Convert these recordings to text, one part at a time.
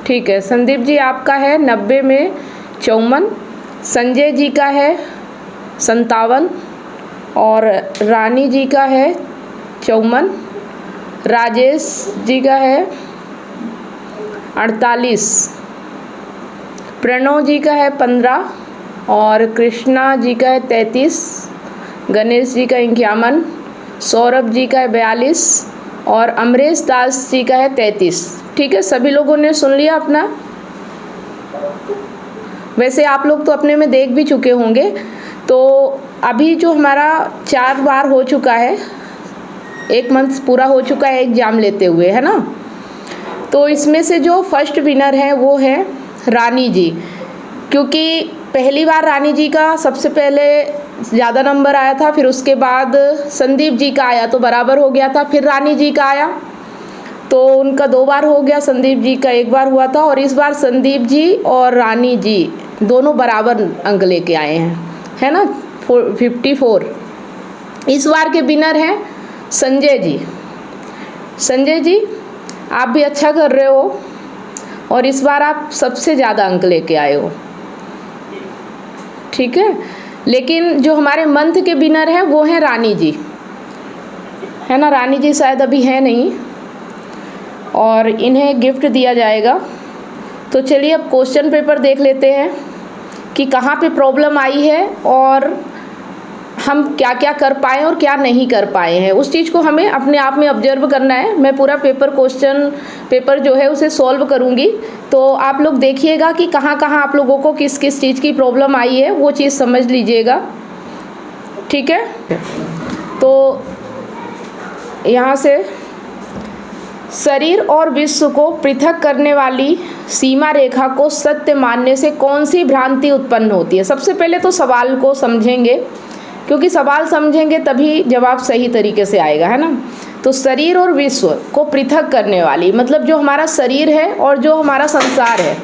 ठीक है, संदीप जी आपका है 90 में 54, संजय जी का है 57 और रानी जी का है 54, राजेश जी का है 48, प्रणव जी का है 15 और कृष्णा जी का है 33, गणेश जी का 51, सौरभ जी का है 42 और अमरेश दास जी का है 33। ठीक है, सभी लोगों ने सुन लिया अपना। वैसे आप लोग तो अपने में देख भी चुके होंगे। तो अभी जो हमारा 4 बार हो चुका है, 1 मंथ पूरा हो चुका है एग्ज़ाम लेते हुए, है ना। तो इसमें से जो फर्स्ट विनर है वो है रानी जी, क्योंकि पहली बार रानी जी का सबसे पहले ज़्यादा नंबर आया था, फिर उसके बाद संदीप जी का आया तो बराबर हो गया था, फिर रानी जी का आया तो उनका 2 बार हो गया, संदीप जी का 1 बार हुआ था और इस बार संदीप जी और रानी जी दोनों बराबर अंक लेके आए हैं, है ना, 54। इस बार के विनर हैं संजय जी। संजय जी आप भी अच्छा कर रहे हो और इस बार आप सबसे ज़्यादा अंक लेके आए हो, ठीक है। लेकिन जो हमारे मंथ के विनर हैं वो हैं रानी जी, है ना। रानी जी शायद अभी है नहीं और इन्हें गिफ्ट दिया जाएगा। तो चलिए अब क्वेश्चन पेपर देख लेते हैं कि कहाँ पे प्रॉब्लम आई है और हम क्या क्या कर पाए और क्या नहीं कर पाए हैं। उस चीज़ को हमें अपने आप में ऑब्जर्व करना है। मैं पूरा क्वेश्चन पेपर जो है उसे सॉल्व करूँगी, तो आप लोग देखिएगा कि कहाँ कहाँ आप लोगों को किस किस चीज़ की प्रॉब्लम आई है, वो चीज़ समझ लीजिएगा, ठीक है। तो यहाँ से शरीर और विश्व को पृथक करने वाली सीमा रेखा को सत्य मानने से कौन सी भ्रांति उत्पन्न होती है। सबसे पहले तो सवाल को समझेंगे, क्योंकि सवाल समझेंगे तभी जवाब सही तरीके से आएगा, है ना। तो शरीर और विश्व को पृथक करने वाली, मतलब जो हमारा शरीर है और जो हमारा संसार है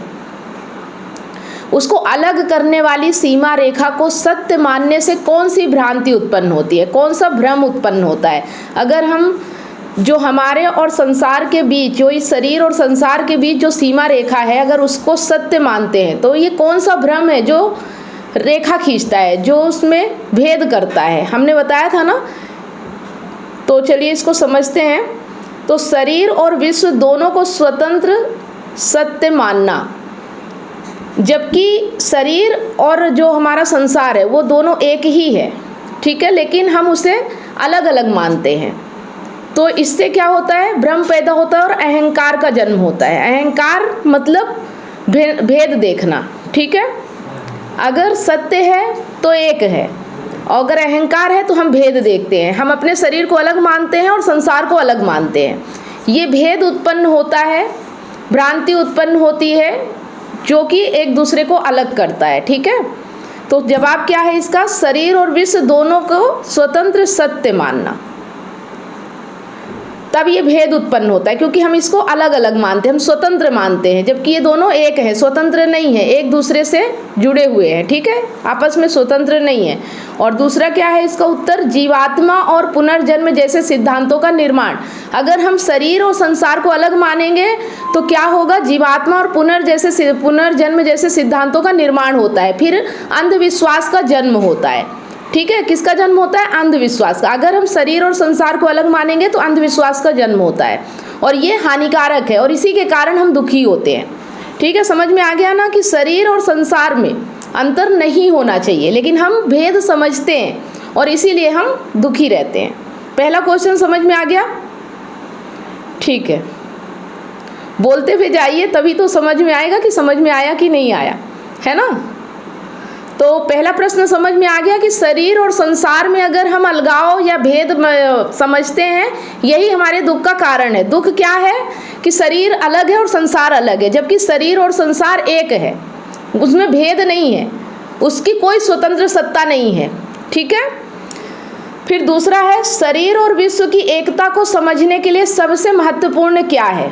उसको अलग करने वाली सीमा रेखा को सत्य मानने से कौन सी भ्रांति उत्पन्न होती है, कौन सा भ्रम उत्पन्न होता है। अगर हम जो हमारे और संसार के बीच, जो इस शरीर और संसार के बीच जो सीमा रेखा है, अगर उसको सत्य मानते हैं तो ये कौन सा भ्रम है जो रेखा खींचता है, जो उसमें भेद करता है, हमने बताया था ना। तो चलिए इसको समझते हैं। तो शरीर और विश्व दोनों को स्वतंत्र सत्य मानना, जबकि शरीर और जो हमारा संसार है वो दोनों एक ही है, ठीक है, लेकिन हम उसे अलग अलग मानते हैं। तो इससे क्या होता है, भ्रम पैदा होता है और अहंकार का जन्म होता है। अहंकार मतलब भेद देखना, ठीक है। अगर सत्य है तो एक है और अगर अहंकार है तो हम भेद देखते हैं। हम अपने शरीर को अलग मानते हैं और संसार को अलग मानते हैं। ये भेद उत्पन्न होता है, भ्रांति उत्पन्न होती है जो कि एक दूसरे को अलग करता है, ठीक है। तो जवाब क्या है इसका, शरीर और विश्व दोनों को स्वतंत्र सत्य मानना, तब ये भेद उत्पन्न होता है, क्योंकि हम इसको अलग अलग मानते हैं, हम स्वतंत्र मानते हैं, जबकि ये दोनों एक है, स्वतंत्र नहीं है, एक दूसरे से जुड़े हुए हैं, ठीक है, आपस में स्वतंत्र नहीं है। और दूसरा क्या है इसका उत्तर, जीवात्मा और पुनर्जन्म जैसे सिद्धांतों का निर्माण। अगर हम शरीर और संसार को अलग मानेंगे तो क्या होगा, जीवात्मा और पुनर्जन्म जैसे सिद्धांतों का निर्माण होता है, फिर अंधविश्वास का जन्म होता है, ठीक है। किसका जन्म होता है, अंधविश्वास का। अगर हम शरीर और संसार को अलग मानेंगे तो अंधविश्वास का जन्म होता है और ये हानिकारक है और इसी के कारण हम दुखी होते हैं, ठीक है। समझ में आ गया ना कि शरीर और संसार में अंतर नहीं होना चाहिए, लेकिन हम भेद समझते हैं और इसीलिए हम दुखी रहते हैं। पहला क्वेश्चन समझ में आ गया, ठीक है। बोलते हुए जाइए तभी तो समझ में आएगा कि समझ में आया कि नहीं आया, है ना। तो पहला प्रश्न समझ में आ गया कि शरीर और संसार में अगर हम अलगाव या भेद समझते हैं, यही हमारे दुख का कारण है। दुख क्या है कि शरीर अलग है और संसार अलग है, जबकि शरीर और संसार एक है, उसमें भेद नहीं है, उसकी कोई स्वतंत्र सत्ता नहीं है, ठीक है। फिर दूसरा है, शरीर और विश्व की एकता को समझने के लिए सबसे महत्वपूर्ण क्या है।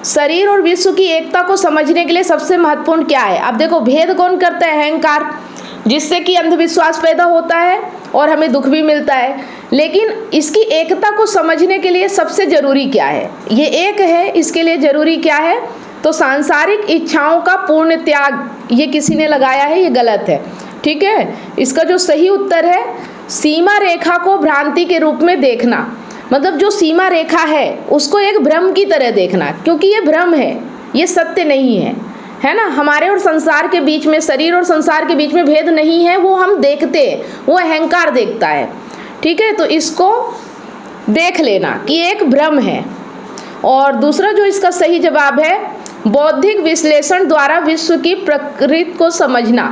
शरीर और विश्व की एकता को समझने के लिए सबसे महत्वपूर्ण क्या है। अब देखो, भेद कौन करता है, अहंकार, जिससे कि अंधविश्वास पैदा होता है और हमें दुख भी मिलता है। लेकिन इसकी एकता को समझने के लिए सबसे ज़रूरी क्या है, ये एक है, इसके लिए ज़रूरी क्या है, तो सांसारिक इच्छाओं का पूर्ण त्याग, ये किसी ने लगाया है, ये गलत है। ठीक है, इसका जो सही उत्तर है, सीमा रेखा को भ्रांति के रूप में देखना, मतलब जो सीमा रेखा है उसको एक भ्रम की तरह देखना, क्योंकि ये भ्रम है, ये सत्य नहीं है ना। हमारे और संसार के बीच में, शरीर और संसार के बीच में भेद नहीं है, वो हम देखते हैं, वो अहंकार देखता है। ठीक है, तो इसको देख लेना कि एक भ्रम है। और दूसरा जो इसका सही जवाब है, बौद्धिक विश्लेषण द्वारा विश्व की प्रकृति को समझना।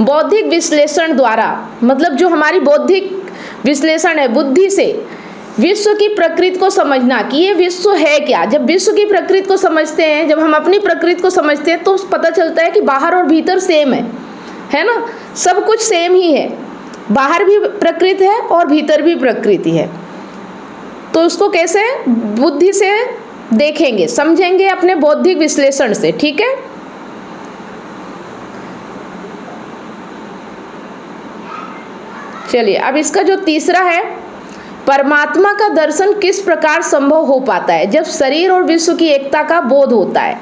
बौद्धिक विश्लेषण द्वारा मतलब जो हमारी बौद्धिक विश्लेषण है, बुद्धि से विश्व की प्रकृति को समझना कि ये विश्व है क्या। जब विश्व की प्रकृति को समझते हैं, जब हम अपनी प्रकृति को समझते हैं, तो पता चलता है कि बाहर और भीतर सेम है ना, सब कुछ सेम ही है, बाहर भी प्रकृति है और भीतर भी प्रकृति है। तो उसको कैसे बुद्धि से देखेंगे, समझेंगे अपने बौद्धिक विश्लेषण से। ठीक है, चलिए अब इसका जो तीसरा है, परमात्मा का दर्शन किस प्रकार संभव हो पाता है? जब शरीर और विश्व की एकता का बोध होता है।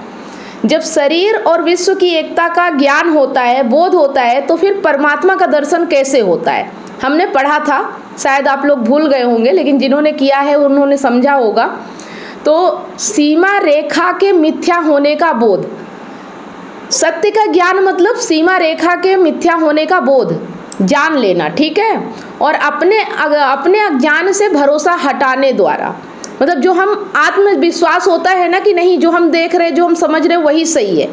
जब शरीर और विश्व की एकता का ज्ञान होता है, बोध होता है, तो फिर परमात्मा का दर्शन कैसे होता है? हमने पढ़ा था, शायद आप लोग भूल गए होंगे, लेकिन जिन्होंने किया है उन्होंने समझा होगा। तो सीमा रेखा के मिथ्या होने का बोध, सत्य का ज्ञान मतलब सीमा रेखा के मिथ्या होने का बोध, जान लेना। ठीक है, और अपने अज्ञान से भरोसा हटाने द्वारा, मतलब जो हम आत्मविश्वास होता है ना कि नहीं, जो हम देख रहे, जो हम समझ रहे वही सही है,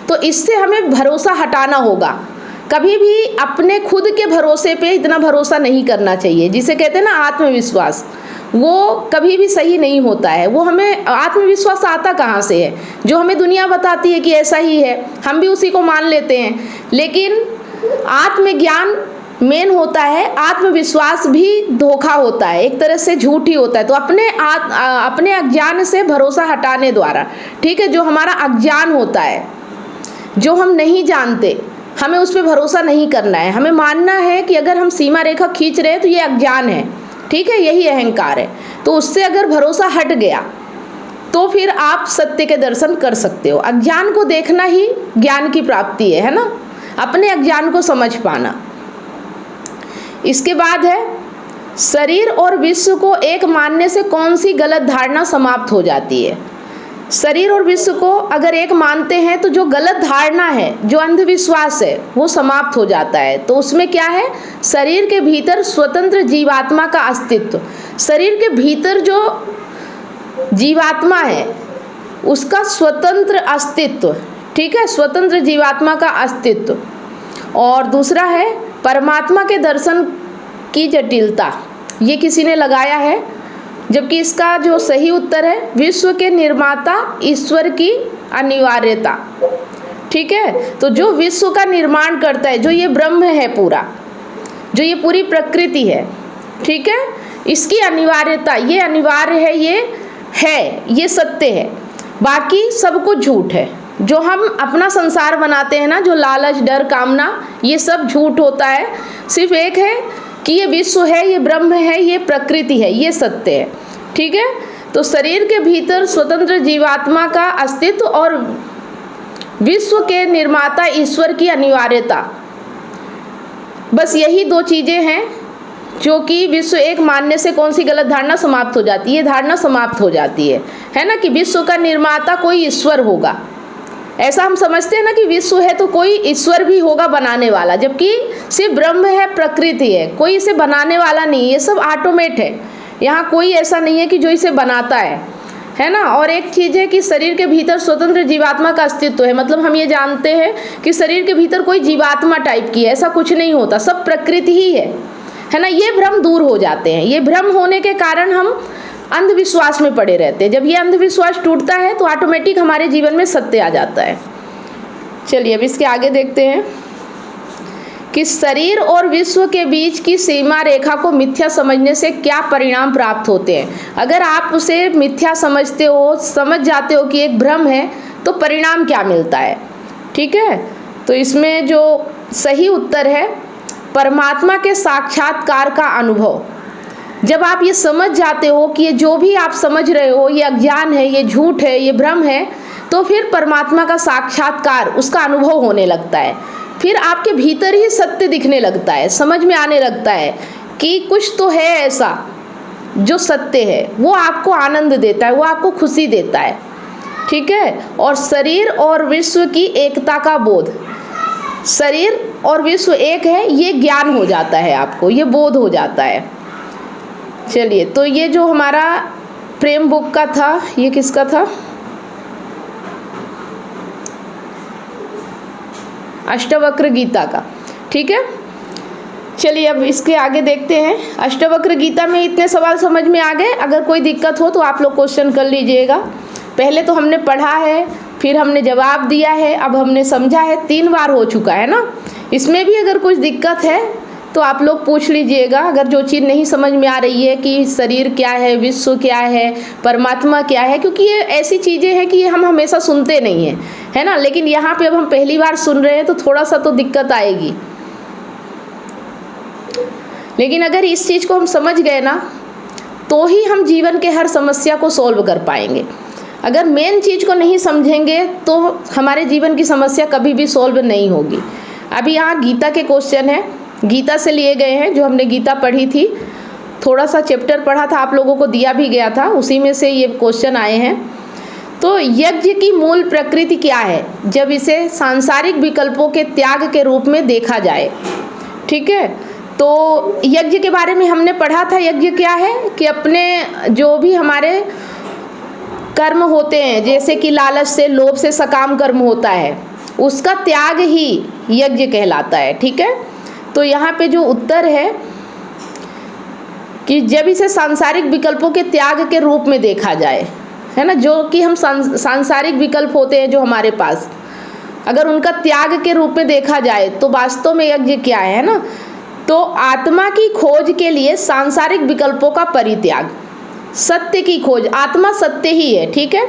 तो इससे हमें भरोसा हटाना होगा। कभी भी अपने खुद के भरोसे पे इतना भरोसा नहीं करना चाहिए, जिसे कहते हैं ना आत्मविश्वास, वो कभी भी सही नहीं होता है। वो हमें आत्मविश्वास आता कहाँ से है? जो हमें दुनिया बताती है कि ऐसा ही है, हम भी उसी को मान लेते हैं। लेकिन आत्मज्ञान मेन होता है, आत्मविश्वास भी धोखा होता है, एक तरह से झूठ ही होता है। तो अपने अज्ञान से भरोसा हटाने द्वारा, ठीक है, जो हमारा अज्ञान होता है, जो हम नहीं जानते, हमें उस पर भरोसा नहीं करना है। हमें मानना है कि अगर हम सीमा रेखा खींच रहे हैं तो ये अज्ञान है, ठीक है, यही अहंकार है। तो उससे अगर भरोसा हट गया तो फिर आप सत्य के दर्शन कर सकते हो। अज्ञान को देखना ही ज्ञान की प्राप्ति है ना, अपने अज्ञान को समझ पाना। इसके बाद है, शरीर और विश्व को एक मानने से कौन सी गलत धारणा समाप्त हो जाती है? शरीर और विश्व को अगर एक मानते हैं तो जो गलत धारणा है, जो अंधविश्वास है, वो समाप्त हो जाता है। तो उसमें क्या है, शरीर के भीतर स्वतंत्र जीवात्मा का अस्तित्व। शरीर के भीतर जो जीवात्मा है उसका स्वतंत्र अस्तित्व, ठीक है, स्वतंत्र जीवात्मा का अस्तित्व। और दूसरा है परमात्मा के दर्शन की जटिलता, ये किसी ने लगाया है, जबकि इसका जो सही उत्तर है, विश्व के निर्माता ईश्वर की अनिवार्यता। ठीक है, तो जो विश्व का निर्माण करता है, जो ये ब्रह्म है पूरा, जो ये पूरी प्रकृति है, ठीक है, इसकी अनिवार्यता, ये अनिवार्य है, ये सत्य है, बाकी सब कुछ झूठ है। जो हम अपना संसार बनाते हैं ना, जो लालच, डर, कामना, ये सब झूठ होता है। सिर्फ एक है कि ये विश्व है, ये ब्रह्म है, ये प्रकृति है, ये सत्य है। ठीक है, तो शरीर के भीतर स्वतंत्र जीवात्मा का अस्तित्व और विश्व के निर्माता ईश्वर की अनिवार्यता, बस यही दो चीज़ें हैं जो कि विश्व एक मानने से कौन सी गलत धारणा समाप्त हो जाती है? ये धारणा समाप्त हो जाती है ना, कि विश्व का निर्माता कोई ईश्वर होगा। ऐसा हम समझते हैं ना कि विश्व है तो कोई ईश्वर भी होगा बनाने वाला, जबकि सिर्फ ब्रह्म है, प्रकृति है, कोई इसे बनाने वाला नहीं, ये सब ऑटोमेट है। यहाँ कोई ऐसा नहीं है कि जो इसे बनाता है ना। और एक चीज़ है कि शरीर के भीतर स्वतंत्र जीवात्मा का अस्तित्व है, मतलब हम ये जानते हैं कि शरीर के भीतर कोई जीवात्मा टाइप की है, ऐसा कुछ नहीं होता, सब प्रकृति ही है ना। ये भ्रम दूर हो जाते हैं। ये भ्रम होने के कारण हम अंधविश्वास में पड़े रहते हैं। जब ये अंधविश्वास टूटता है तो ऑटोमेटिक हमारे जीवन में सत्य आ जाता है। चलिए अब इसके आगे देखते हैं कि शरीर और विश्व के बीच की सीमा रेखा को मिथ्या समझने से क्या परिणाम प्राप्त होते हैं। अगर आप उसे मिथ्या समझते हो, समझ जाते हो कि एक भ्रम है, तो परिणाम क्या मिलता है? ठीक है, तो इसमें जो सही उत्तर है, परमात्मा के साक्षात्कार का अनुभव। जब आप ये समझ जाते हो कि ये जो भी आप समझ रहे हो ये अज्ञान है, ये झूठ है, ये भ्रम है, तो फिर परमात्मा का साक्षात्कार, उसका अनुभव होने लगता है। फिर आपके भीतर ही सत्य दिखने लगता है, समझ में आने लगता है कि कुछ तो है ऐसा जो सत्य है, वो आपको आनंद देता है, वो आपको खुशी देता है, ठीक है। और शरीर और विश्व की एकता का बोध, शरीर और विश्व एक है, ये ज्ञान हो जाता है आपको, ये बोध हो जाता है। चलिए, तो ये जो हमारा प्रेम बुक का था, ये किसका था? अष्टवक्र गीता का, ठीक है। चलिए अब इसके आगे देखते हैं। अष्टवक्र गीता में इतने सवाल समझ में आ गए। अगर कोई दिक्कत हो तो आप लोग क्वेश्चन कर लीजिएगा। पहले तो हमने पढ़ा है, फिर हमने जवाब दिया है, अब हमने समझा है, 3 बार हो चुका है ना। इसमें भी अगर कुछ दिक्कत है तो आप लोग पूछ लीजिएगा। अगर जो चीज़ नहीं समझ में आ रही है कि शरीर क्या है, विश्व क्या है, परमात्मा क्या है, क्योंकि ये ऐसी चीज़ें हैं कि ये हम हमेशा सुनते नहीं हैं, है ना। लेकिन यहाँ पे अब हम पहली बार सुन रहे हैं तो थोड़ा सा तो दिक्कत आएगी। लेकिन अगर इस चीज़ को हम समझ गए ना, तो ही हम जीवन के हर समस्या को सॉल्व कर पाएंगे। अगर मेन चीज़ को नहीं समझेंगे तो हमारे जीवन की समस्या कभी भी सॉल्व नहीं होगी। अभी यहाँ गीता के क्वेश्चन हैं, गीता से लिए गए हैं। जो हमने गीता पढ़ी थी, थोड़ा सा चैप्टर पढ़ा था, आप लोगों को दिया भी गया था, उसी में से ये क्वेश्चन आए हैं। तो यज्ञ की मूल प्रकृति क्या है जब इसे सांसारिक विकल्पों के त्याग के रूप में देखा जाए, ठीक है। तो यज्ञ के बारे में हमने पढ़ा था। यज्ञ क्या है कि अपने जो भी हमारे कर्म होते हैं, जैसे कि लालच से, लोभ से सकाम कर्म होता है, उसका त्याग ही यज्ञ कहलाता है, ठीक है। तो यहाँ पे जो उत्तर है कि जब इसे सांसारिक विकल्पों के त्याग के रूप में देखा जाए, है ना, जो कि हम सांसारिक विकल्प होते हैं जो हमारे पास, अगर उनका त्याग के रूप में देखा जाए तो वास्तव में यज्ञ क्या है ना। तो आत्मा की खोज के लिए सांसारिक विकल्पों का परित्याग, सत्य की खोज, आत्मा सत्य ही है, ठीक है।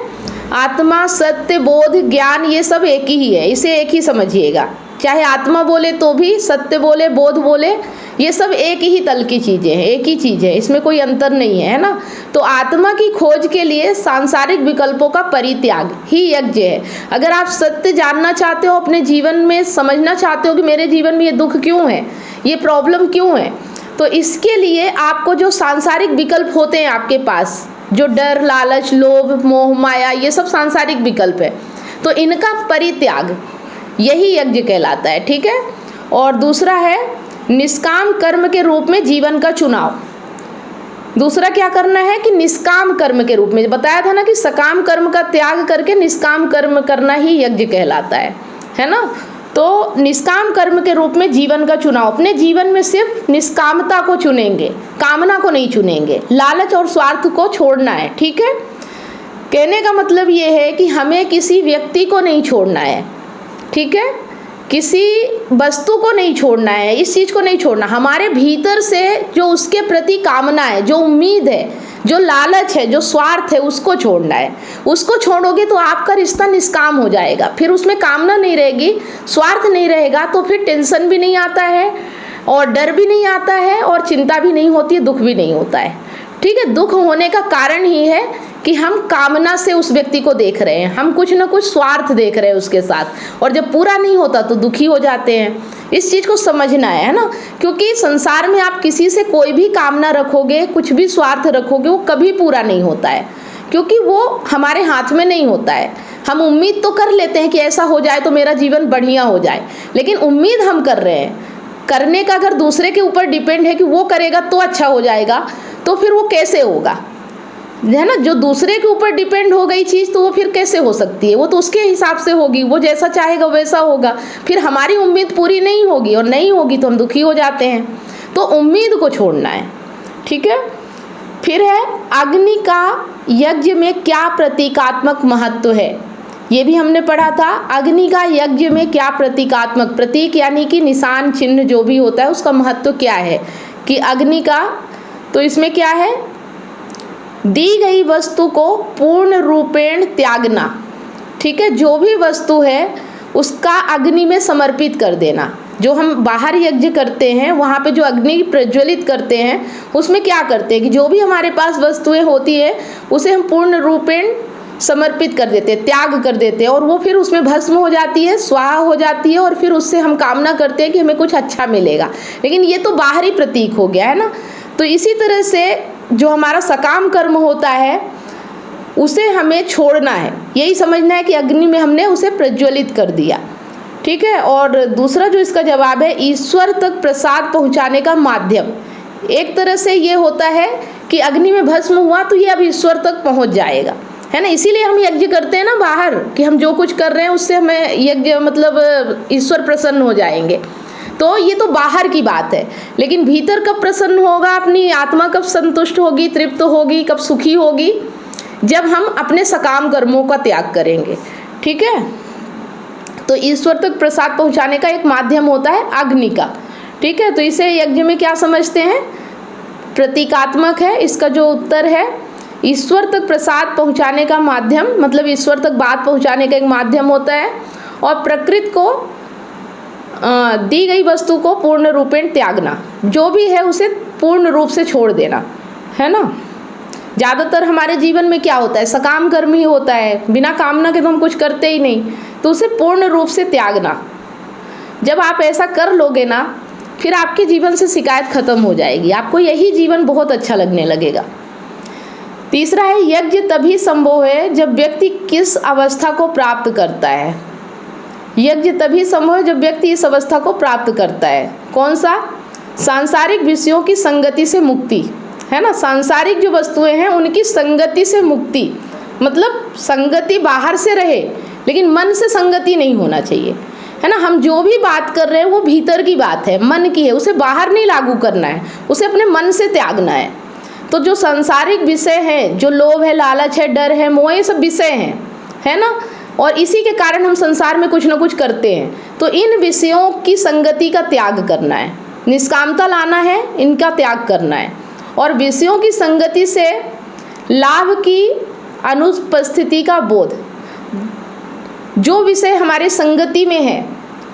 आत्मा, सत्य, बोध, ज्ञान, ये सब एक ही है, इसे एक ही समझिएगा। चाहे आत्मा बोले तो भी, सत्य बोले, बोध बोले, ये सब एक ही तल की चीज़ें हैं, एक ही चीज़ है, इसमें कोई अंतर नहीं है, है ना। तो आत्मा की खोज के लिए सांसारिक विकल्पों का परित्याग ही यज्ञ है। अगर आप सत्य जानना चाहते हो, अपने जीवन में समझना चाहते हो कि मेरे जीवन में ये दुख क्यों है, ये प्रॉब्लम क्यों है, तो इसके लिए आपको जो सांसारिक विकल्प होते हैं आपके पास, जो डर, लालच, लोभ, मोह, माया, ये सब सांसारिक विकल्प है, तो इनका परित्याग यही यज्ञ कहलाता है, ठीक है। और दूसरा है निष्काम कर्म के रूप में जीवन का चुनाव। दूसरा क्या करना है कि निष्काम कर्म के रूप में, बताया था ना कि सकाम कर्म का त्याग करके निष्काम कर्म करना ही यज्ञ कहलाता है ना। तो निष्काम कर्म के रूप में जीवन का चुनाव, अपने जीवन में सिर्फ निष्कामता को चुनेंगे, कामना को नहीं चुनेंगे, लालच और स्वार्थ को छोड़ना है, ठीक है। कहने का मतलब ये है कि हमें किसी व्यक्ति को नहीं छोड़ना है, ठीक है, किसी वस्तु को नहीं छोड़ना है, इस चीज़ को नहीं छोड़ना। हमारे भीतर से जो उसके प्रति कामना है, जो उम्मीद है, जो लालच है, जो स्वार्थ है, उसको छोड़ना है। उसको छोड़ोगे तो आपका रिश्ता निष्काम हो जाएगा, फिर उसमें कामना नहीं रहेगी, स्वार्थ नहीं रहेगा, तो फिर टेंशन भी नहीं आता है और डर भी नहीं आता है और चिंता भी नहीं होती है, दुख भी नहीं होता है, ठीक है। दुख होने का कारण ही है कि हम कामना से उस व्यक्ति को देख रहे हैं, हम कुछ ना कुछ स्वार्थ देख रहे हैं उसके साथ, और जब पूरा नहीं होता तो दुखी हो जाते हैं। इस चीज़ को समझना है ना, क्योंकि संसार में आप किसी से कोई भी कामना रखोगे, कुछ भी स्वार्थ रखोगे, वो कभी पूरा नहीं होता है, क्योंकि वो हमारे हाथ में नहीं होता है। हम उम्मीद तो कर लेते हैं कि ऐसा हो जाए तो मेरा जीवन बढ़िया हो जाए, लेकिन उम्मीद हम कर रहे हैं, करने का अगर दूसरे के ऊपर डिपेंड है कि वो करेगा तो अच्छा हो जाएगा, तो फिर वो कैसे होगा, है ना। जो दूसरे के ऊपर डिपेंड हो गई चीज़, तो वो फिर कैसे हो सकती है, वो तो उसके हिसाब से होगी, वो जैसा चाहेगा वैसा होगा, फिर हमारी उम्मीद पूरी नहीं होगी, और नहीं होगी तो हम दुखी हो जाते हैं। तो उम्मीद को छोड़ना है, ठीक है। फिर है अग्नि का यज्ञ में क्या प्रतीकात्मक महत्व है, ये भी हमने पढ़ा था। अग्नि का यज्ञ में क्या प्रतीकात्मक, प्रतीक यानी कि निशान, चिन्ह जो भी होता है, उसका महत्व क्या है कि अग्नि का, तो इसमें क्या है, दी गई वस्तु को पूर्ण रूपेण त्यागना, ठीक है। जो भी वस्तु है उसका अग्नि में समर्पित कर देना। जो हम बाहर यज्ञ करते हैं, वहाँ पे जो अग्नि प्रज्वलित करते हैं, उसमें क्या करते हैं कि जो भी हमारे पास वस्तुएं होती है उसे हम पूर्ण रूपेण समर्पित कर देते हैं, त्याग कर देते हैं, और वो फिर उसमें भस्म हो जाती है, स्वाहा हो जाती है, और फिर उससे हम कामना करते हैं कि हमें कुछ अच्छा मिलेगा। लेकिन ये तो बाहरी प्रतीक हो गया है ना। तो इसी तरह से जो हमारा सकाम कर्म होता है उसे हमें छोड़ना है, यही समझना है कि अग्नि में हमने उसे प्रज्वलित कर दिया, ठीक है। और दूसरा जो इसका जवाब है, ईश्वर तक प्रसाद पहुंचाने का माध्यम। एक तरह से ये होता है कि अग्नि में भस्म हुआ तो ये अब ईश्वर तक पहुंच जाएगा, है ना। इसीलिए हम यज्ञ करते हैं ना बाहर, कि हम जो कुछ कर रहे हैं उससे हमें यज्ञ मतलब ईश्वर प्रसन्न हो जाएंगे। तो ये तो बाहर की बात है, लेकिन भीतर कब प्रसन्न होगा, अपनी आत्मा कब संतुष्ट होगी, तृप्त होगी, कब सुखी होगी, जब हम अपने सकाम कर्मों का त्याग करेंगे, ठीक है। तो ईश्वर तक प्रसाद पहुंचाने का एक माध्यम होता है अग्नि का, ठीक है। तो इसे यज्ञ में क्या समझते हैं, प्रतीकात्मक है। इसका जो उत्तर है, ईश्वर तक प्रसाद पहुंचाने का माध्यम, मतलब ईश्वर तक बात पहुंचाने का एक माध्यम होता है, और प्रकृति को दी गई वस्तु को पूर्ण रूपेण त्यागना, जो भी है उसे पूर्ण रूप से छोड़ देना, है ना। ज़्यादातर हमारे जीवन में क्या होता है, सकाम कर्म ही होता है, बिना कामना के तो हम कुछ करते ही नहीं, तो उसे पूर्ण रूप से त्यागना। जब आप ऐसा कर लोगे ना, फिर आपके जीवन से शिकायत खत्म हो जाएगी, आपको यही जीवन बहुत अच्छा लगने लगेगा। तीसरा है, यज्ञ तभी संभव है जब व्यक्ति किस अवस्था को प्राप्त करता है। यज्ञ तभी संभव है जब व्यक्ति इस अवस्था को प्राप्त करता है। कौन सा, सांसारिक विषयों की संगति से मुक्ति, है ना। सांसारिक जो वस्तुएं हैं उनकी संगति से मुक्ति, मतलब संगति बाहर से रहे लेकिन मन से संगति नहीं होना चाहिए, है ना। हम जो भी बात कर रहे हैं वो भीतर की बात है, मन की है, उसे बाहर नहीं लागू करना है, उसे अपने मन से त्यागना है। तो जो सांसारिक विषय हैं, जो लोभ है, लालच है, डर है, मोह, ये सब विषय हैं, है ना। और इसी के कारण हम संसार में कुछ ना कुछ करते हैं। तो इन विषयों की संगति का त्याग करना है, निष्कामता लाना है, इनका त्याग करना है। और विषयों की संगति से लाभ की अनुपस्थिति का बोध, जो विषय हमारे संगति में है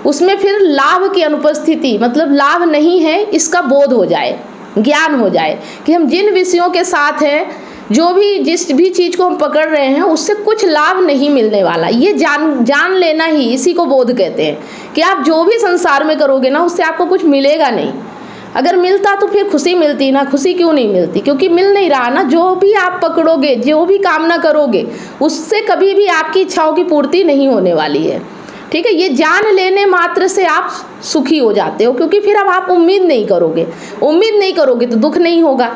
उसमें फिर लाभ की अनुपस्थिति, मतलब लाभ नहीं है, इसका बोध हो जाए, ज्ञान हो जाए कि हम जिन विषयों के साथ हैं, जो भी जिस भी चीज़ को हम पकड़ रहे हैं उससे कुछ लाभ नहीं मिलने वाला, ये जान लेना ही, इसी को बोध कहते हैं। कि आप जो भी संसार में करोगे ना, उससे आपको कुछ मिलेगा नहीं। अगर मिलता तो फिर खुशी मिलती ना, खुशी क्यों नहीं मिलती, क्योंकि मिल नहीं रहा ना। जो भी आप पकड़ोगे, जो भी कामना करोगे, उससे कभी भी आपकी इच्छाओं की पूर्ति नहीं होने वाली है, ठीक है। ये जान लेने मात्र से आप सुखी हो जाते हो, क्योंकि फिर अब आप उम्मीद नहीं करोगे। उम्मीद नहीं करोगे तो दुख नहीं होगा,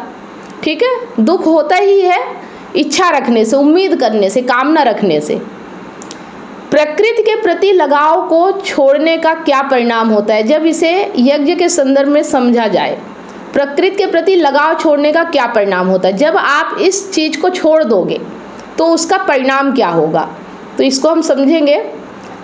ठीक है। दुख होता ही है इच्छा रखने से, उम्मीद करने से, कामना रखने से। प्रकृति के प्रति लगाव को छोड़ने का क्या परिणाम होता है, जब इसे यज्ञ के संदर्भ में समझा जाए। प्रकृति के प्रति लगाव छोड़ने का क्या परिणाम होता है, जब आप इस चीज़ को छोड़ दोगे तो उसका परिणाम क्या होगा। तो इसको हम समझेंगे,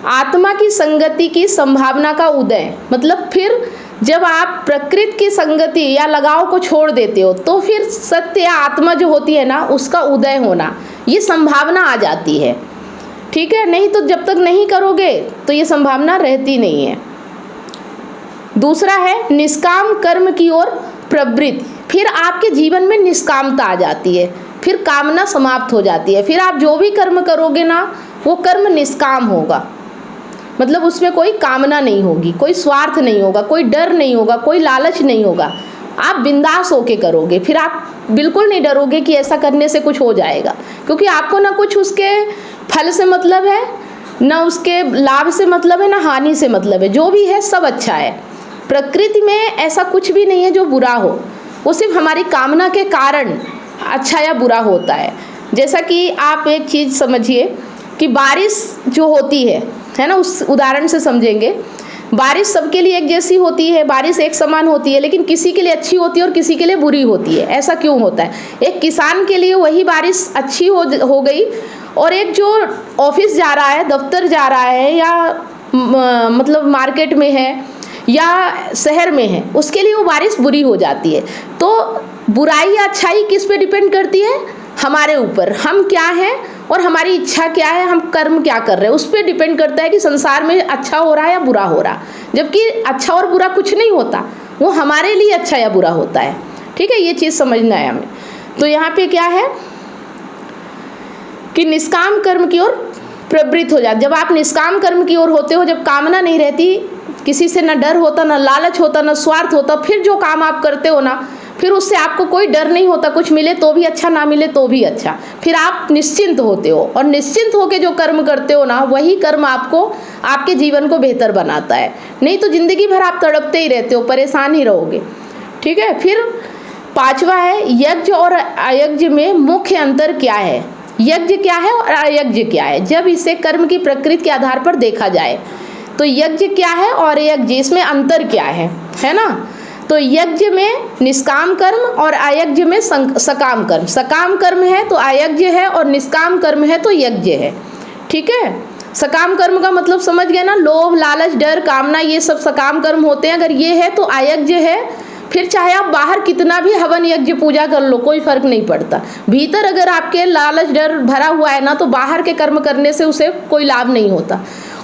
आत्मा की संगति की संभावना का उदय, मतलब फिर जब आप प्रकृति की संगति या लगाव को छोड़ देते हो तो फिर सत्य या आत्मा जो होती है ना, उसका उदय होना, ये संभावना आ जाती है, ठीक है। नहीं तो जब तक नहीं करोगे तो ये संभावना रहती नहीं है। दूसरा है निष्काम कर्म की ओर प्रवृत्ति, फिर आपके जीवन में निष्कामता आ जाती है, फिर कामना समाप्त हो जाती है। फिर आप जो भी कर्म करोगे ना, वो कर्म निष्काम होगा, मतलब उसमें कोई कामना नहीं होगी, कोई स्वार्थ नहीं होगा, कोई डर नहीं होगा, कोई लालच नहीं होगा। आप बिंदास होके करोगे, फिर आप बिल्कुल नहीं डरोगे कि ऐसा करने से कुछ हो जाएगा, क्योंकि आपको ना कुछ उसके फल से मतलब है, ना उसके लाभ से मतलब है, ना हानि से मतलब है। जो भी है सब अच्छा है। प्रकृति में ऐसा कुछ भी नहीं है जो बुरा हो, वो सिर्फ हमारी कामना के कारण अच्छा या बुरा होता है। जैसा कि आप एक चीज़ समझिए कि बारिश जो होती है ना, उस उदाहरण से समझेंगे। बारिश सबके लिए एक जैसी होती है, बारिश एक समान होती है, लेकिन किसी के लिए अच्छी होती है और किसी के लिए बुरी होती है। ऐसा क्यों होता है? एक किसान के लिए वही बारिश अच्छी हो गई, और एक जो ऑफिस जा रहा है, दफ्तर जा रहा है, या मतलब मार्केट में है या शहर में है, उसके लिए वो बारिश बुरी हो जाती है। तो बुराई या अच्छाई किस पे डिपेंड करती है? हमारे ऊपर, हम क्या हैं और हमारी इच्छा क्या है, हम कर्म क्या कर रहे हैं, उस पर डिपेंड करता है कि संसार में अच्छा हो रहा है या बुरा हो रहा। जबकि अच्छा और बुरा कुछ नहीं होता, वो हमारे लिए अच्छा या बुरा होता है, ठीक है। ये चीज़ समझना है हमें। तो यहाँ पे क्या है कि निष्काम कर्म की ओर प्रवृत्त हो जाते। जब आप निष्काम कर्म की ओर होते हो, जब कामना नहीं रहती, किसी से न डर होता, न लालच होता, न स्वार्थ होता, फिर जो काम आप करते हो ना, फिर उससे आपको कोई डर नहीं होता, कुछ मिले तो भी अच्छा, ना मिले तो भी अच्छा, फिर आप निश्चिंत होते हो। और निश्चिंत होकर जो कर्म करते हो ना, वही कर्म आपको आपके जीवन को बेहतर बनाता है। नहीं तो जिंदगी भर आप तड़पते ही रहते हो, परेशान ही रहोगे। ठीक है। फिर 5वां है, यज्ञ और अयज्ञ में मुख्य अंतर क्या है। यज्ञ क्या है और अयज्ञ क्या है, जब इसे कर्म की प्रकृति के आधार पर देखा जाए तो यज्ञ क्या है और यज्ञ, इसमें अंतर क्या है ना। तो यज्ञ में निष्काम कर्म और अयज्ञ में सकाम कर्म। सकाम कर्म है तो अयज्ञ है, और निष्काम कर्म है तो यज्ञ है। ठीक है। सकाम कर्म का मतलब समझ गए ना, लोभ, लालच, डर, कामना, ये सब सकाम कर्म होते हैं। अगर ये है तो अयज्ञ है। फिर चाहे आप बाहर कितना भी हवन यज्ञ पूजा कर लो, कोई फर्क नहीं पड़ता। भीतर अगर आपके लालच, डर भरा हुआ है ना, तो बाहर के कर्म करने से उसे कोई लाभ नहीं होता।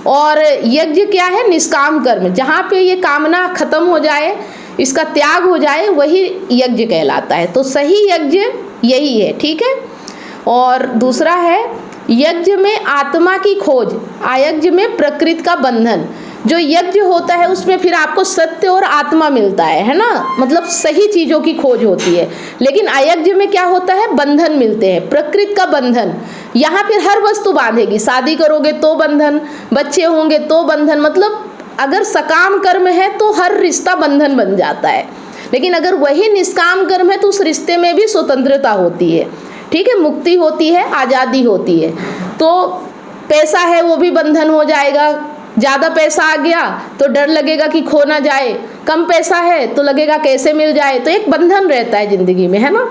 और यज्ञ क्या है, निष्काम कर्म, जहाँ पे ये कामना खत्म हो जाए, इसका त्याग हो जाए, वही यज्ञ कहलाता है। तो सही यज्ञ यही है। ठीक है। और दूसरा है, यज्ञ में आत्मा की खोज, अयज्ञ में प्रकृति का बंधन। जो यज्ञ होता है उसमें फिर आपको सत्य और आत्मा मिलता है ना, मतलब सही चीज़ों की खोज होती है। लेकिन अयज्ञ में क्या होता है, बंधन मिलते हैं, प्रकृति का बंधन। यहाँ फिर हर वस्तु बांधेगी, शादी करोगे तो बंधन, बच्चे होंगे तो बंधन, मतलब अगर सकाम कर्म है तो हर रिश्ता बंधन बन जाता है। लेकिन अगर वही निष्काम कर्म है तो उस रिश्ते में भी स्वतंत्रता होती है। ठीक है। मुक्ति होती है, आज़ादी होती है। तो पैसा है वो भी बंधन हो जाएगा, ज़्यादा पैसा आ गया तो डर लगेगा कि खो ना जाए, कम पैसा है तो लगेगा कैसे मिल जाए, तो एक बंधन रहता है ज़िंदगी में, है ना।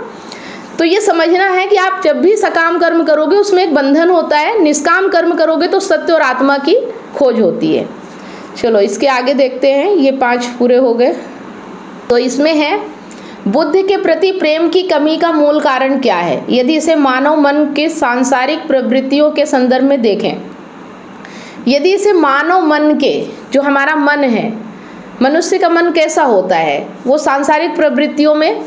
तो ये समझना है कि आप जब भी सकाम कर्म करोगे उसमें एक बंधन होता है, निष्काम कर्म करोगे तो सत्य और आत्मा की खोज होती है। चलो इसके आगे देखते हैं, ये 5 पूरे हो गए। तो इसमें है, बुद्ध के प्रति प्रेम की कमी का मूल कारण क्या है, यदि इसे मानव मन के सांसारिक प्रवृत्तियों के संदर्भ में देखें। यदि इसे मानव मन के, जो हमारा मन है, मनुष्य का मन कैसा होता है, वो सांसारिक प्रवृत्तियों में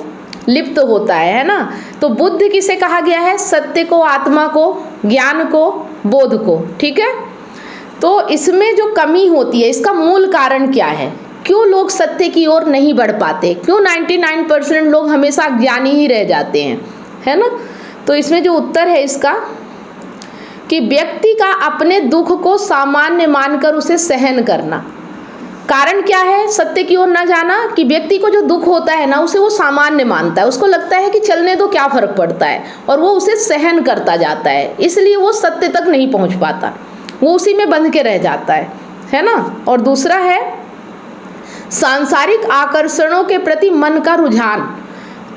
लिप्त होता है ना। तो बुद्ध किसे कहा गया है, सत्य को, आत्मा को, ज्ञान को, बोध को। ठीक है। तो इसमें जो कमी होती है, इसका मूल कारण क्या है, क्यों लोग सत्य की ओर नहीं बढ़ पाते, क्यों 99% लोग हमेशा ज्ञानी ही रह जाते हैं, है ना। तो इसमें जो उत्तर है इसका, कि व्यक्ति का अपने दुख को सामान्य मानकर उसे सहन करना। कारण क्या है सत्य की ओर न जाना, कि व्यक्ति को जो दुख होता है ना, उसे वो सामान्य मानता है, उसको लगता है कि चलने दो, क्या फर्क पड़ता है, और वो उसे सहन करता जाता है, इसलिए वो सत्य तक नहीं पहुंच पाता, वो उसी में बंध के रह जाता है ना। और दूसरा है, सांसारिक आकर्षणों के प्रति मन का रुझान।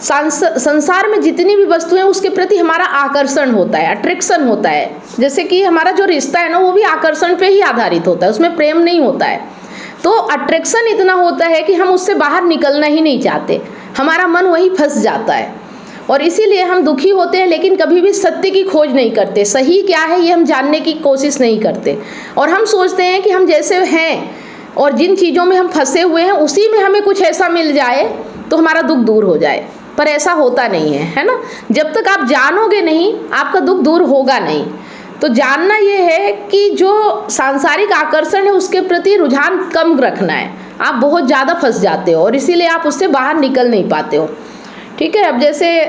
संसार में जितनी भी वस्तुएं उसके प्रति हमारा आकर्षण होता है, अट्रैक्शन होता है। जैसे कि हमारा जो रिश्ता है ना, वो भी आकर्षण पे ही आधारित होता है, उसमें प्रेम नहीं होता है। तो अट्रैक्शन इतना होता है कि हम उससे बाहर निकलना ही नहीं चाहते, हमारा मन वही फंस जाता है, और इसीलिए हम दुखी होते हैं, लेकिन कभी भी सत्य की खोज नहीं करते, सही क्या है ये हम जानने की कोशिश नहीं करते। और हम सोचते हैं कि हम जैसे हैं और जिन चीज़ों में हम फंसे हुए हैं उसी में हमें कुछ ऐसा मिल जाए तो हमारा दुख दूर हो जाए, पर ऐसा होता नहीं है ना। जब तक आप जानोगे नहीं, आपका दुख दूर होगा नहीं। तो जानना ये है कि जो सांसारिक आकर्षण है उसके प्रति रुझान कम रखना है। आप बहुत ज़्यादा फंस जाते हो और इसीलिए आप उससे बाहर निकल नहीं पाते हो। ठीक है। अब जैसे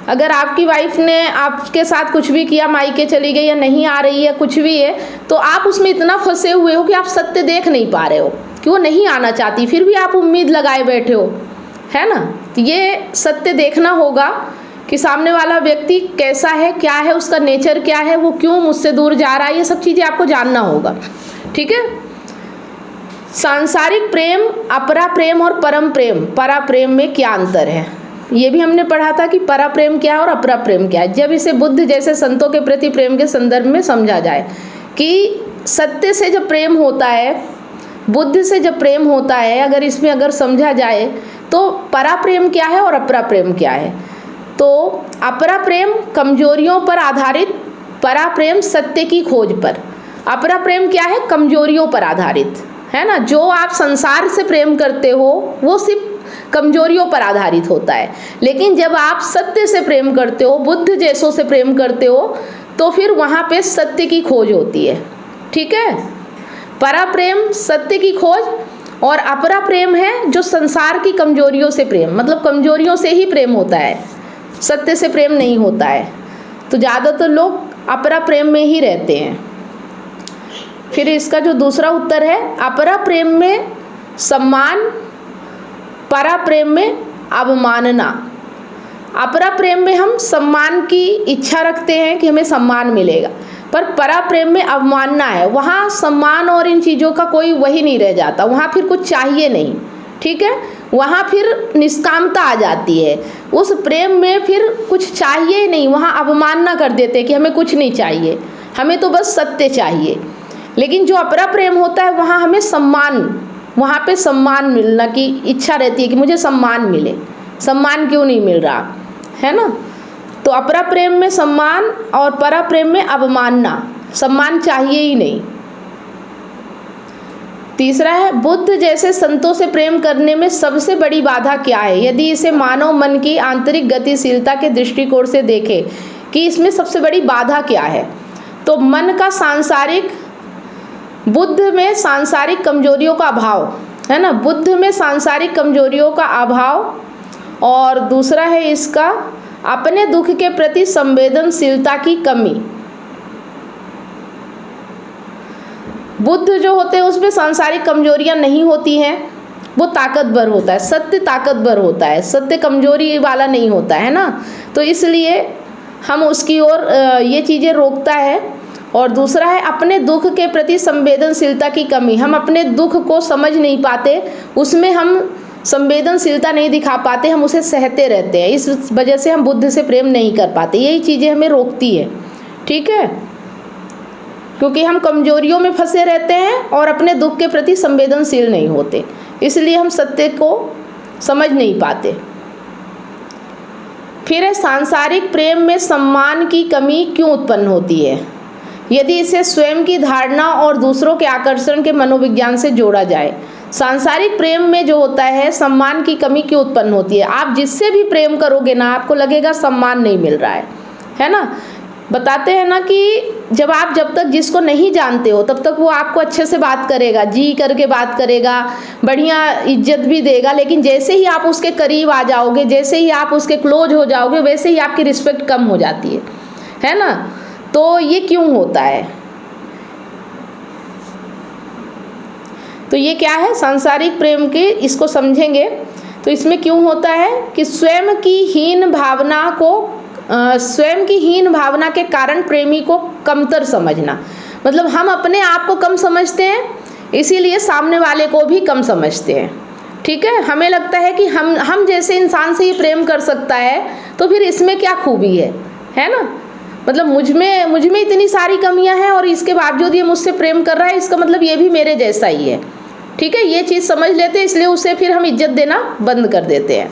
अगर आपकी वाइफ ने आपके साथ कुछ भी किया, मायके चली गई या नहीं आ रही है, कुछ भी है, तो आप उसमें इतना फंसे हुए हो कि आप सत्य देख नहीं पा रहे हो कि वो नहीं आना चाहती, फिर भी आप उम्मीद लगाए बैठे हो, है ना। तो ये सत्य देखना होगा कि सामने वाला व्यक्ति कैसा है, क्या है, उसका नेचर क्या है, वो क्यों मुझसे दूर जा रहा है, ये सब चीज़ें आपको जानना होगा। ठीक है। सांसारिक प्रेम, अपरा प्रेम और परम प्रेम, परा प्रेम में क्या अंतर है, ये भी हमने पढ़ा था कि परा प्रेम क्या है और अपरा प्रेम क्या है। जब इसे बुद्ध जैसे संतों के प्रति प्रेम के संदर्भ में समझा जाए कि सत्य से जब प्रेम होता है, बुद्ध से जब प्रेम होता है, अगर समझा जाए तो परा प्रेम क्या है और अपरा प्रेम क्या है। तो अपरा प्रेम कमजोरियों पर आधारित, परा प्रेम सत्य की खोज पर। अपरा प्रेम क्या है, कमजोरियों पर आधारित, है ना। जो आप संसार से प्रेम करते हो वो सिर्फ कमजोरियों पर आधारित होता है, लेकिन जब आप सत्य से प्रेम करते हो, बुद्ध जैसों से प्रेम करते हो, तो फिर वहाँ पे सत्य की खोज होती है, ठीक है। परा प्रेम सत्य की खोज, और अपरा प्रेम है जो संसार की कमजोरियों से प्रेम, मतलब कमजोरियों से ही प्रेम होता है, सत्य से प्रेम नहीं होता है। तो ज़्यादातर लोग अपरा प्रेम में ही रहते हैं। फिर इसका जो दूसरा उत्तर है, अपरा प्रेम में सम्मान, परा प्रेम में अवमानना। अपरा प्रेम में हम सम्मान की इच्छा रखते हैं कि हमें सम्मान मिलेगा, पर परा प्रेम में अवमानना है, वहाँ सम्मान और इन चीज़ों का कोई वही नहीं रह जाता, वहाँ फिर कुछ चाहिए नहीं, ठीक है। वहाँ फिर निष्कामता आ जाती है, उस प्रेम में फिर कुछ चाहिए नहीं, वहाँ अवमानना कर देते हैं कि हमें कुछ नहीं चाहिए, हमें तो बस सत्य चाहिए। लेकिन जो अपरा प्रेम होता है वहाँ हमें सम्मान, वहाँ पे सम्मान मिलना की इच्छा रहती है कि मुझे सम्मान मिले, सम्मान क्यों नहीं मिल रहा है ना। तो अपरा प्रेम में सम्मान और परा प्रेम में अवमानना, सम्मान चाहिए ही नहीं। तीसरा है, बुद्ध जैसे संतों से प्रेम करने में सबसे बड़ी बाधा क्या है, यदि इसे मानव मन की आंतरिक गतिशीलता के दृष्टिकोण से देखें कि इसमें सबसे बड़ी बाधा क्या है, तो मन का सांसारिक, बुद्ध में सांसारिक कमजोरियों का अभाव है ना, बुद्ध में सांसारिक कमजोरियों का अभाव, और दूसरा है इसका अपने दुख के प्रति संवेदनशीलता की कमी। बुद्ध जो होते हैं उसमें सांसारिक कमजोरियां नहीं होती हैं, वो ताकतवर होता है, सत्य ताकतवर होता है, सत्य कमजोरी वाला नहीं होता है ना। तो इसलिए हम उसकी ओर ये चीज़ें रोकता है। और दूसरा है अपने दुख के प्रति संवेदनशीलता की कमी, हम अपने दुख को समझ नहीं पाते, उसमें हम संवेदनशीलता नहीं दिखा पाते, हम उसे सहते रहते हैं, इस वजह से हम बुद्ध से प्रेम नहीं कर पाते। यही चीज़ें हमें रोकती है, ठीक है, क्योंकि हम कमजोरियों में फंसे रहते हैं और अपने दुख के प्रति संवेदनशील नहीं होते, इसलिए हम सत्य को समझ नहीं पाते। फिर है सांसारिक प्रेम में सम्मान की कमी क्यों उत्पन्न होती है, यदि इसे स्वयं की धारणा और दूसरों के आकर्षण के मनोविज्ञान से जोड़ा जाए। सांसारिक प्रेम में जो होता है सम्मान की कमी क्यों उत्पन्न होती है, आप जिससे भी प्रेम करोगे ना आपको लगेगा सम्मान नहीं मिल रहा है ना। बताते हैं ना कि जब तक जिसको नहीं जानते हो तब तक वो आपको अच्छे से बात करेगा, जी करके बात करेगा, बढ़िया इज्जत भी देगा, लेकिन जैसे ही आप उसके करीब आ जाओगे, जैसे ही आप उसके क्लोज हो जाओगे, वैसे ही आपकी रिस्पेक्ट कम हो जाती है ना। तो ये क्यों होता है, तो ये क्या है सांसारिक प्रेम के, इसको समझेंगे तो इसमें क्यों होता है कि स्वयं की हीन भावना के कारण प्रेमी को कमतर समझना, मतलब हम अपने आप को कम समझते हैं, इसीलिए सामने वाले को भी कम समझते हैं, ठीक है। हमें लगता है कि हम जैसे इंसान से ये प्रेम कर सकता है तो फिर इसमें क्या खूबी है ना, मतलब मुझ में इतनी सारी कमियां हैं और इसके बावजूद ये मुझसे प्रेम कर रहा है, इसका मतलब ये भी मेरे जैसा ही है, ठीक है। ये चीज़ समझ लेते हैं, इसलिए उसे फिर हम इज्जत देना बंद कर देते हैं।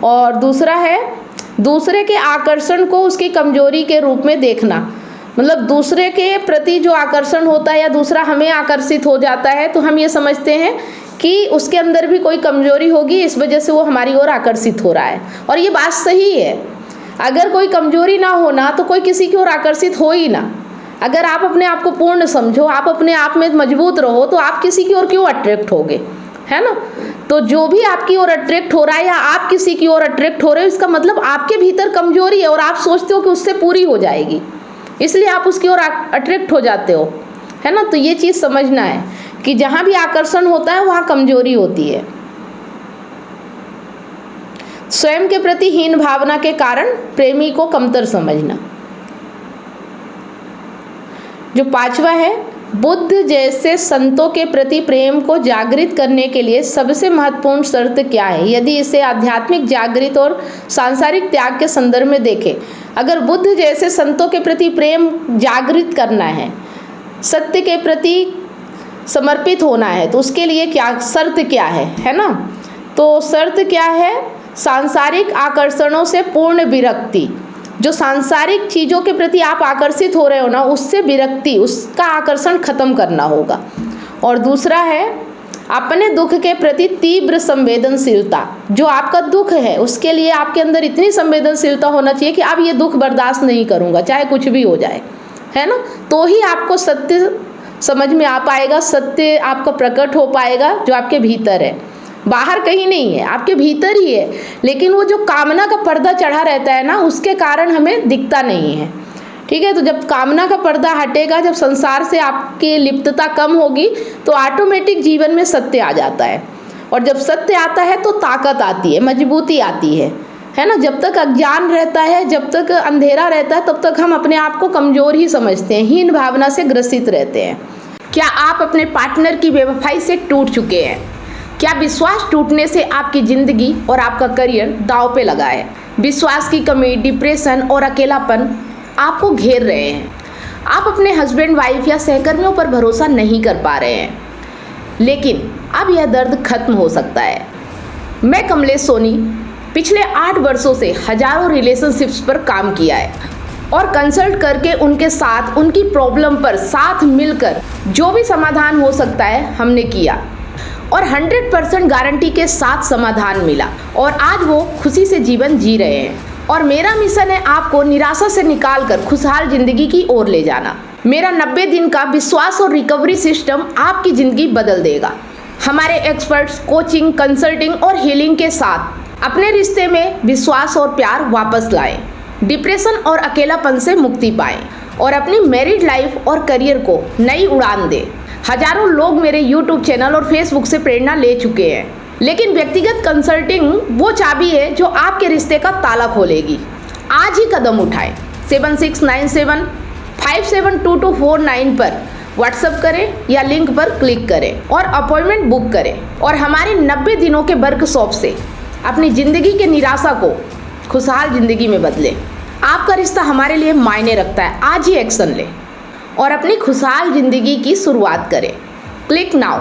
और दूसरा है दूसरे के आकर्षण को उसकी कमजोरी के रूप में देखना, मतलब दूसरे के प्रति जो आकर्षण होता है या दूसरा हमें आकर्षित हो जाता है तो हम ये समझते हैं कि उसके अंदर भी कोई कमजोरी होगी, इस वजह से वो हमारी ओर आकर्षित हो रहा है। और ये बात सही है, अगर कोई कमजोरी ना होना तो कोई किसी की ओर आकर्षित हो ही ना। अगर आप अपने आप को पूर्ण समझो, आप अपने आप में मजबूत रहो, तो आप किसी की ओर क्यों अट्रैक्ट होगे, है ना। तो जो भी आपकी ओर अट्रैक्ट हो रहा है या आप किसी की ओर अट्रैक्ट हो रहे हो, इसका मतलब आपके भीतर कमजोरी है और आप सोचते हो कि उससे पूरी हो जाएगी, इसलिए आप उसकी ओर अट्रैक्ट हो जाते हो, है ना। तो ये चीज़ समझना है कि जहाँ भी आकर्षण होता है वहाँ कमजोरी होती है। स्वयं के प्रति हीन भावना के कारण प्रेमी को कमतर समझना। जो पांचवा है, बुद्ध जैसे संतों के प्रति प्रेम को जागृत करने के लिए सबसे महत्वपूर्ण शर्त क्या है, यदि इसे आध्यात्मिक जागृत और सांसारिक त्याग के संदर्भ में देखें। अगर बुद्ध जैसे संतों के प्रति प्रेम जागृत करना है, सत्य के प्रति समर्पित होना है, तो उसके लिए क्या शर्त क्या है ना। तो शर्त क्या है, सांसारिक आकर्षणों से पूर्ण विरक्ति, जो सांसारिक चीज़ों के प्रति आप आकर्षित हो रहे हो ना, उससे विरक्ति, उसका आकर्षण खत्म करना होगा। और दूसरा है अपने दुख के प्रति तीव्र संवेदनशीलता, जो आपका दुख है उसके लिए आपके अंदर इतनी संवेदनशीलता होना चाहिए कि अब ये दुख बर्दाश्त नहीं करूँगा चाहे कुछ भी हो जाए, है ना। तो ही आपको सत्य समझ में आ पाएगा, सत्य आपका प्रकट हो पाएगा जो आपके भीतर है, बाहर कहीं नहीं है, आपके भीतर ही है। लेकिन वो जो कामना का पर्दा चढ़ा रहता है ना, उसके कारण हमें दिखता नहीं है, ठीक है। तो जब कामना का पर्दा हटेगा, जब संसार से आपकी लिप्तता कम होगी, तो ऑटोमेटिक जीवन में सत्य आ जाता है। और जब सत्य आता है तो ताकत आती है, मजबूती आती है ना। जब तक अज्ञान रहता है, जब तक अंधेरा रहता है, तब तक हम अपने आप को कमज़ोर ही समझते हैं, हीन भावना से ग्रसित रहते हैं। क्या आप अपने पार्टनर की बेवफाई से टूट चुके हैं? क्या विश्वास टूटने से आपकी ज़िंदगी और आपका करियर दांव पे लगा है? विश्वास की कमी, डिप्रेशन और अकेलापन आपको घेर रहे हैं। आप अपने हस्बैंड, वाइफ या सहकर्मियों पर भरोसा नहीं कर पा रहे हैं, लेकिन अब यह दर्द खत्म हो सकता है। मैं कमलेश सोनी पिछले 8 वर्षों से हजारों रिलेशनशिप्स पर काम किया है और कंसल्ट करके उनके साथ उनकी प्रॉब्लम पर साथ मिलकर जो भी समाधान हो सकता है हमने किया और 100% गारंटी के साथ समाधान मिला और आज वो खुशी से जीवन जी रहे हैं। और मेरा मिशन है आपको निराशा से निकालकर खुशहाल जिंदगी की ओर ले जाना। मेरा 90 दिन का विश्वास और रिकवरी सिस्टम आपकी ज़िंदगी बदल देगा। हमारे एक्सपर्ट्स कोचिंग, कंसल्टिंग और हीलिंग के साथ अपने रिश्ते में विश्वास और प्यार वापस लाएं, डिप्रेशन और अकेलापन से मुक्ति पाएं और अपनी मैरिड लाइफ और करियर को नई उड़ान दें। हजारों लोग मेरे YouTube चैनल और Facebook से प्रेरणा ले चुके हैं, लेकिन व्यक्तिगत कंसल्टिंग वो चाबी है जो आपके रिश्ते का ताला खोलेगी। आज ही कदम उठाएं। 7697572249 पर व्हाट्सएप करें या लिंक पर क्लिक करें और अपॉइंटमेंट बुक करें और हमारे 90 दिनों के वर्कशॉप से अपनी ज़िंदगी के निराशा को खुशहाल ज़िंदगी में बदलें। आपका रिश्ता हमारे लिए मायने रखता है। आज ही एक्शन लें और अपनी खुशहाल ज़िंदगी की शुरुआत करें। Click now.